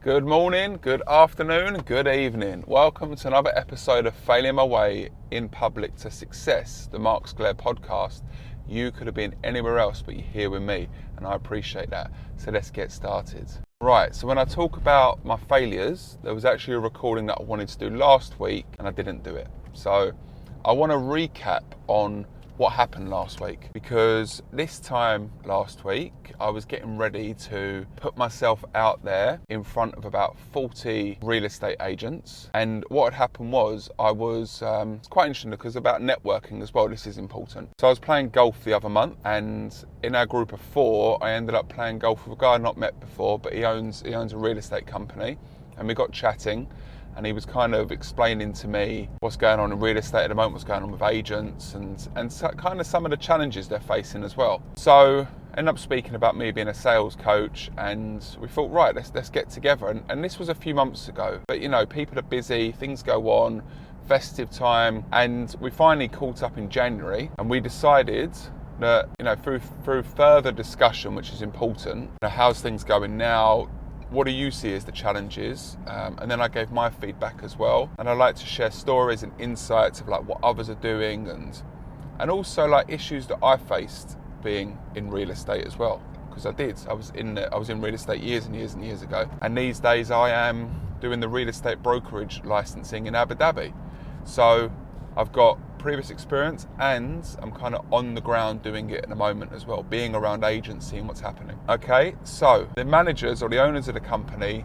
Good morning, good afternoon, good evening. Welcome to another episode of Failing My Way in Public to Success, the Mark Sclair podcast. You could have been anywhere else, but you're here with me, and I appreciate that. So let's get started. Right, so when I talk about my failures, there was actually a recording that I wanted to do last week, and I didn't do it. So I want to recap on what happened last week, because this time last week I was getting ready to put myself out there in front of about 40 real estate agents, and what had happened was I was it's quite interesting because about networking as well, this is important. So I was playing golf the other month, and in our group of 4 I ended up playing golf with a guy I'd not met before, but he owns a real estate company, and we got chatting. And he was kind of explaining to me what's going on in real estate at the moment, what's going on with agents, and so, kind of some of the challenges they're facing as well. So ended up speaking about me being a sales coach, and we thought, right, let's get together. And this was a few months ago, but you know, people are busy, things go on, festive time, and we finally caught up in January, and we decided that, you know, through further discussion, which is important, you know, how's things going now? What do you see as the challenges? And then I gave my feedback as well. And I like to share stories and insights of like what others are doing, and also like issues that I faced being in real estate as well. Because I was in real estate years and years and years ago. And these days I am doing the real estate brokerage licensing in Abu Dhabi. So I've got previous experience, and I'm kind of on the ground doing it at the moment as well, being around agents, seeing what's happening. Okay, so the managers or the owners of the company,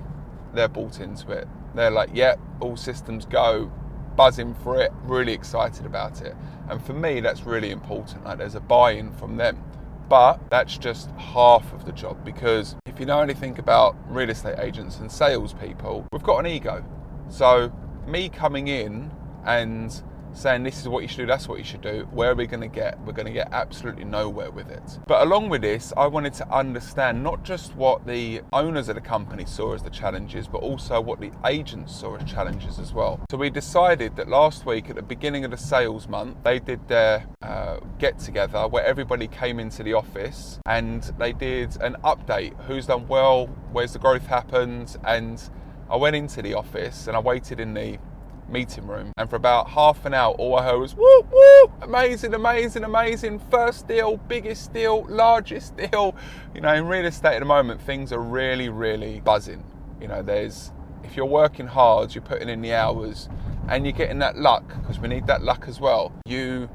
they're bought into it. They're like, yeah, all systems go, buzzing for it, really excited about it. And for me, that's really important. Like, there's a buy-in from them. But that's just half of the job, because if you know anything about real estate agents and salespeople, we've got an ego. So me coming in and saying this is what you should do, that's what you should do, where are we going to get? We're going to get absolutely nowhere with it. But along with this, I wanted to understand not just what the owners of the company saw as the challenges, but also what the agents saw as challenges as well. So we decided that last week at the beginning of the sales month, they did their get together where everybody came into the office and they did an update. Who's done well? Where's the growth happened? And I went into the office and I waited in the meeting room, and for about half an hour all I heard was woo woo, amazing, amazing, amazing, first deal, biggest deal, largest deal. You know, in real estate at the moment things are really, really buzzing. You know, if you're working hard, you're putting in the hours, and you're getting that luck, because we need that luck as well, you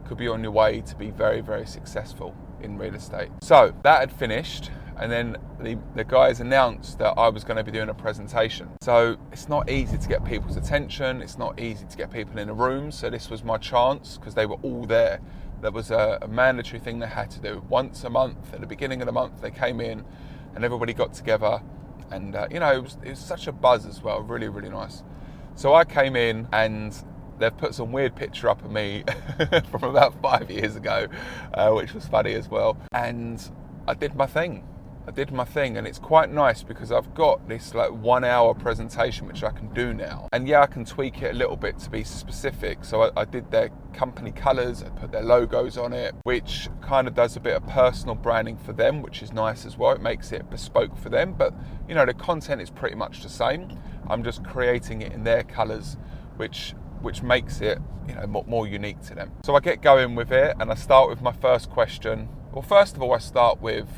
could be on your way to be very, very successful in real estate. So that had finished, and then the guys announced that I was going to be doing a presentation. So it's not easy to get people's attention, it's not easy to get people in a room, so this was my chance, because they were all there. That was a mandatory thing they had to do. Once a month, at the beginning of the month, they came in and everybody got together, and you know, it was such a buzz as well, really, really nice. So I came in, and they've put some weird picture up of me from about 5 years ago, which was funny as well. And I did my thing, and it's quite nice because I've got this like 1 hour presentation which I can do now. And yeah, I can tweak it a little bit to be specific. So I did their company colours, I put their logos on it, which kind of does a bit of personal branding for them, which is nice as well. It makes it bespoke for them, but you know, the content is pretty much the same. I'm just creating it in their colours, which makes it, you know, more unique to them. So I get going with it, and I start with my first question. Well, first of all, I start with,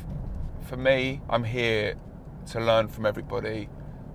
for me, I'm here to learn from everybody.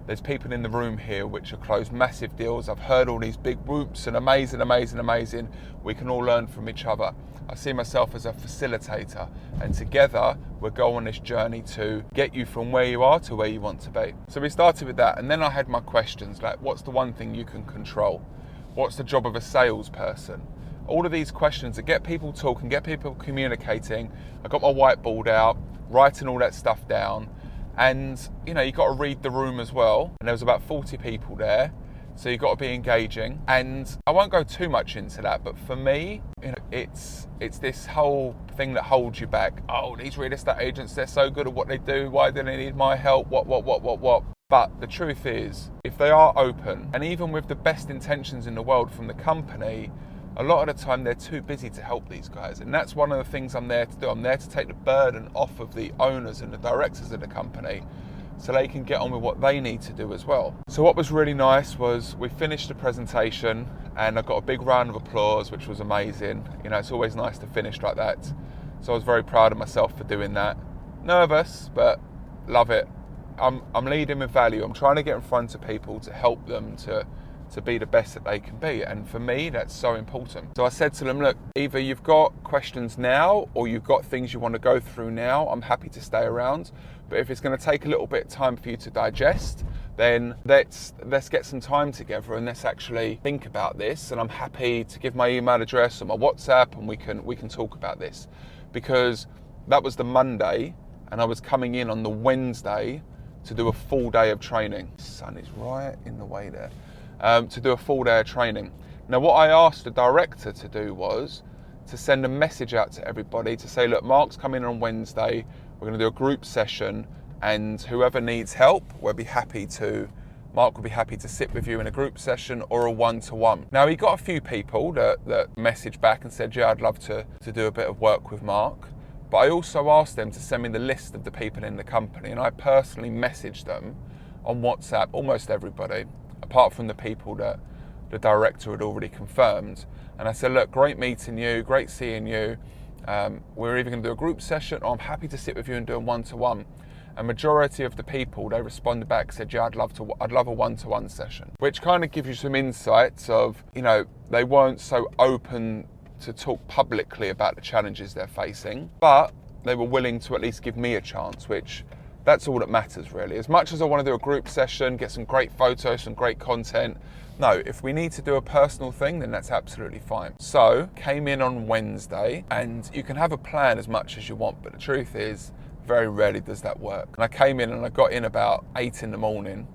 There's people in the room here which have closed massive deals. I've heard all these big whoops and amazing, amazing, amazing. We can all learn from each other. I see myself as a facilitator, and together we'll go on this journey to get you from where you are to where you want to be. So we started with that, and then I had my questions like, what's the one thing you can control? What's the job of a salesperson? All of these questions that get people talking, get people communicating. I got my whiteboard out, writing all that stuff down, and you know, you got to read the room as well. And there was about 40 people there, so you got to be engaging. And I won't go too much into that, but for me, you know, it's this whole thing that holds you back. Oh, these real estate agents, they're so good at what they do. Why do they need my help? What? But the truth is, if they are open, and even with the best intentions in the world from the company, a lot of the time they're too busy to help these guys. And that's one of the things I'm there to do. I'm there to take the burden off of the owners and the directors of the company so they can get on with what they need to do as well. So what was really nice was we finished the presentation and I got a big round of applause, which was amazing. You know, it's always nice to finish like that. So I was very proud of myself for doing that. Nervous, but love it. I'm leading with value. I'm trying to get in front of people to help them to be the best that they can be. And for me, that's so important. So I said to them, look, either you've got questions now or you've got things you want to go through now. I'm happy to stay around. But if it's going to take a little bit of time for you to digest, then let's get some time together and let's actually think about this. And I'm happy to give my email address or my WhatsApp and we can talk about this. Because that was the Monday and I was coming in on the Wednesday to do a full day of training. The sun is right in the way there. To do a full day of training. Now what I asked the director to do was to send a message out to everybody to say, look, Mark's coming on Wednesday, we're going to do a group session and whoever needs help, Mark will be happy to sit with you in a group session or a one-to-one. Now he got a few people that messaged back and said, yeah, I'd love to do a bit of work with Mark. But I also asked them to send me the list of the people in the company and I personally messaged them on WhatsApp, almost everybody, apart from the people that the director had already confirmed. And I said, look, great meeting you, great seeing you. We're either going to do a group session or I'm happy to sit with you and do a one-to-one. A majority of the people, they responded back, said, yeah, I'd love a one-to-one session, which kind of gives you some insights of, you know, they weren't so open to talk publicly about the challenges they're facing, but they were willing to at least give me a chance, which that's all that matters really. As much as I want to do a group session, get some great photos, some great content, no, if we need to do a personal thing, then that's absolutely fine. So, came in on Wednesday, and you can have a plan as much as you want, but the truth is, very rarely does that work. And I came in and I got in about 8 in the morning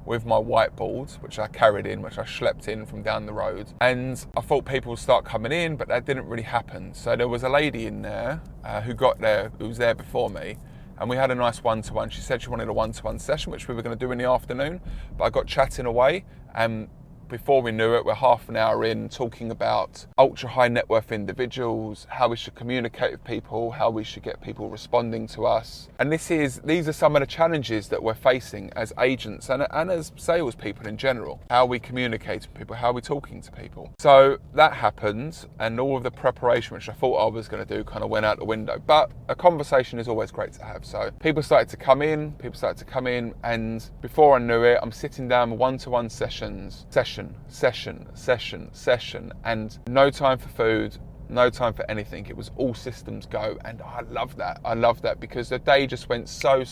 with my whiteboard, which I carried in, which I schlepped in from down the road. And I thought people would start coming in, but that didn't really happen. So there was a lady in there who was there before me, and we had a nice one-to-one. She said she wanted a one-to-one session, which we were going to do in the afternoon, but I got chatting away, and before we knew it, we're half an hour in talking about ultra high net worth individuals, how we should communicate with people, how we should get people responding to us. And these are some of the challenges that we're facing as agents and as salespeople in general. How we communicate with people, how we're talking to people. So that happened, and all of the preparation, which I thought I was going to do, kind of went out the window. But a conversation is always great to have. So people started to come in, and before I knew it, I'm sitting down with one-to-one session, and no time for food, no time for anything. It was all systems go, and I love that because the day just went so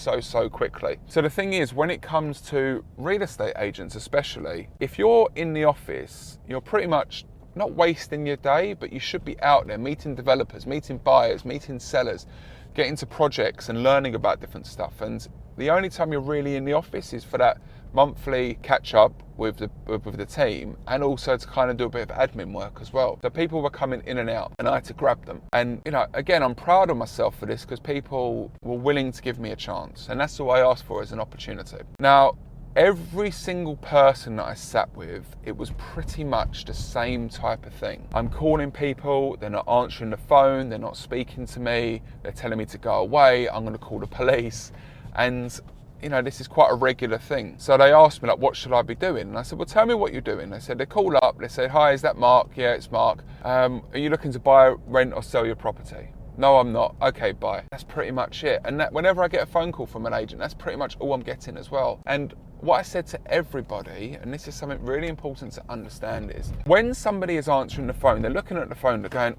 quickly. So the thing is, when it comes to real estate agents especially, if you're in the office, you're pretty much not wasting your day, but you should be out there meeting developers, meeting buyers, meeting sellers, getting to projects and learning about different stuff. And the only time you're really in the office is for that monthly catch up with the team, and also to kind of do a bit of admin work as well. So people were coming in and out and I had to grab them. And you know, again, I'm proud of myself for this because people were willing to give me a chance, and that's all I asked for, as an opportunity. Now, every single person that I sat with, it was pretty much the same type of thing. I'm calling people, they're not answering the phone, they're not speaking to me, they're telling me to go away, I'm going to call the police. And you know, this is quite a regular thing. So they asked me, like, what should I be doing? And I said, well, tell me what you're doing. They said, they call up, they said, hi, is that Mark? Yeah, it's Mark. Are you looking to buy, rent or sell your property? No, I'm not. Okay, bye. That's pretty much it. And that, whenever I get a phone call from an agent, that's pretty much all I'm getting as well. And what I said to everybody, and this is something really important to understand, is when somebody is answering the phone, they're looking at the phone, they're going,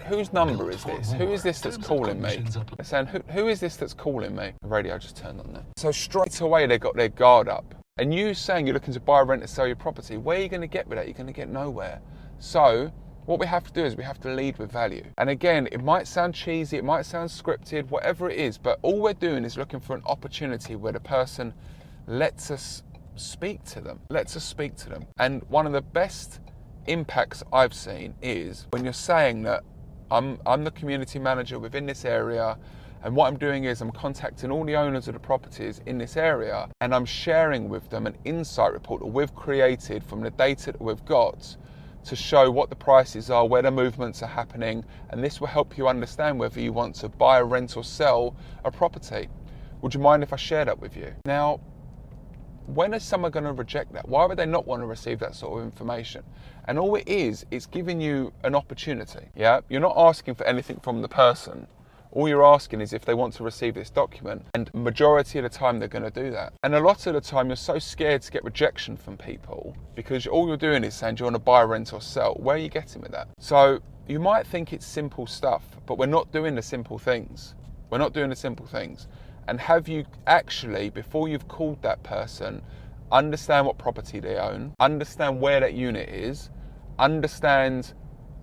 whose number is this? Who is this that's calling me? They're saying, who is this that's calling me? The radio just turned on there. So straight away, they got their guard up. And you saying you're looking to buy, rent, or sell your property, where are you going to get with that? You're going to get nowhere. So what we have to do is we have to lead with value. And again, it might sound cheesy, it might sound scripted, whatever it is, but all we're doing is looking for an opportunity where the person lets us speak to them. And one of the best impacts I've seen is when you're saying that I'm the community manager within this area, and what I'm doing is I'm contacting all the owners of the properties in this area, and I'm sharing with them an insight report that we've created from the data that we've got to show what the prices are, where the movements are happening, and this will help you understand whether you want to buy, rent or sell a property. Would you mind if I share that with you? Now, when is someone going to reject that? Why would they not want to receive that sort of information? And all it is, it's giving you an opportunity. Yeah, you're not asking for anything from the person. All you're asking is if they want to receive this document, and majority of the time they're going to do that. And a lot of the time you're so scared to get rejection from people because all you're doing is saying, do you want to buy, rent or sell? Where are you getting with that? So you might think it's simple stuff, but we're not doing the simple things. We're not doing the simple things. And have you actually, before you've called that person, understand what property they own, understand where that unit is, understand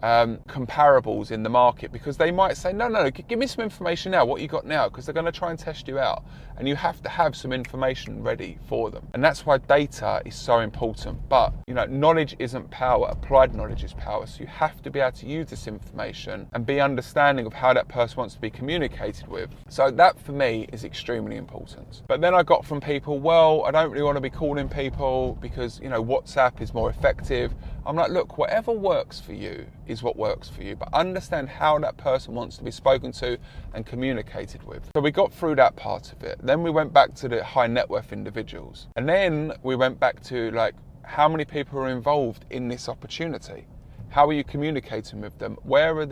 comparables in the market, because they might say, no, give me some information now, what you got now, because they're going to try and test you out, and you have to have some information ready for them. And that's why data is so important. But knowledge isn't power, applied knowledge is power. So you have to be able to use this information and be understanding of how that person wants to be communicated with. So that for me is extremely important. But then I got from people, well, I don't really want to be calling people because WhatsApp is more effective. I'm like, look, whatever works for you is what works for you, but understand how that person wants to be spoken to and communicated with. So we got through that part of it. Then we went back to the high net worth individuals. And then we went back to how many people are involved in this opportunity? How are you communicating with them? Where are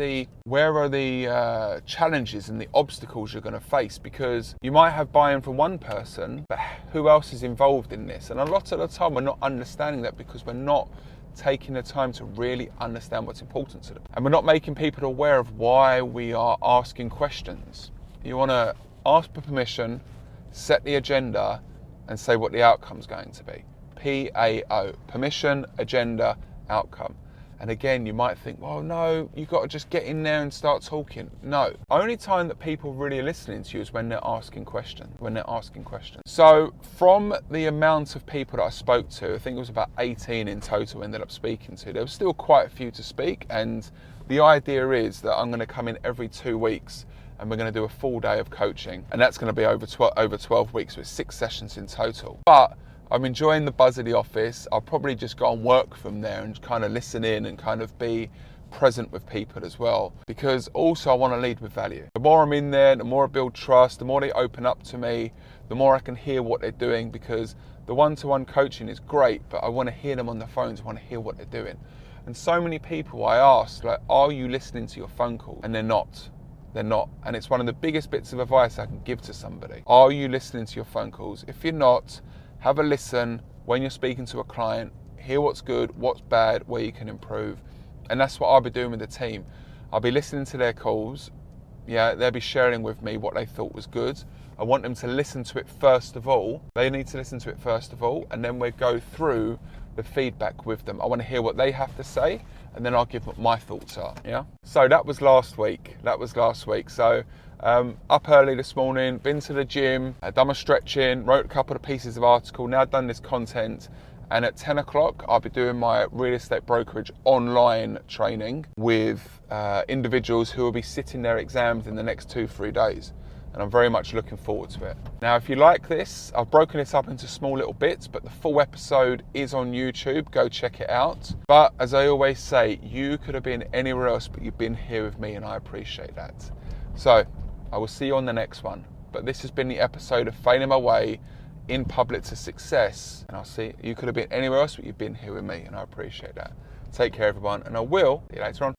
the challenges and the obstacles you're going to face? Because you might have buy-in from one person, but who else is involved in this? And a lot of the time we're not understanding that because we're not taking the time to really understand what's important to them. And we're not making people aware of why we are asking questions. You want to ask for permission, set the agenda, and say what the outcome's going to be. PAO, permission, agenda, outcome. And again, you might think, well, no, you've got to just get in there and start talking. No, only time that people really are listening to you is when they're asking questions, So from the amount of people that I spoke to, I think it was about 18 in total I ended up speaking to. There was still quite a few to speak. And the idea is that I'm going to come in every 2 weeks and we're going to do a full day of coaching. And that's going to be over 12 weeks with 6 sessions in total. But I'm enjoying the buzz of the office. I'll probably just go and work from there and kind of listen in and kind of be present with people as well. Because also I want to lead with value. The more I'm in there, the more I build trust, the more they open up to me, the more I can hear what they're doing, because the one-to-one coaching is great, but I want to hear them on the phones. I want to hear what they're doing. And so many people I ask, are you listening to your phone call? And they're not. They're not. And it's one of the biggest bits of advice I can give to somebody. Are you listening to your phone calls? If you're not, have a listen when you're speaking to a client, hear what's good, what's bad, where you can improve. And that's what I'll be doing with the team. I'll be listening to their calls. Yeah, they'll be sharing with me what they thought was good. I want them to listen to it first of all. They need to listen to it first of all, and then we'll go through the feedback with them. I want to hear what they have to say, and then I'll give what my thoughts are. Yeah. So that was last week. So up early this morning, been to the gym, done my stretching, wrote a couple of pieces of article, now done this content, and at 10 o'clock I'll be doing my real estate brokerage online training with individuals who will be sitting their exams in the next 2-3 days. And I'm very much looking forward to it. Now, if you like this, I've broken this up into small little bits, but the full episode is on YouTube. Go check it out. But as I always say, you could have been anywhere else, but you've been here with me, and I appreciate that. So I will see you on the next one. But this has been the episode of Failing My Way in Public to Success. And I'll see you could have been anywhere else, but you've been here with me, and I appreciate that. Take care, everyone, and I will see you later on.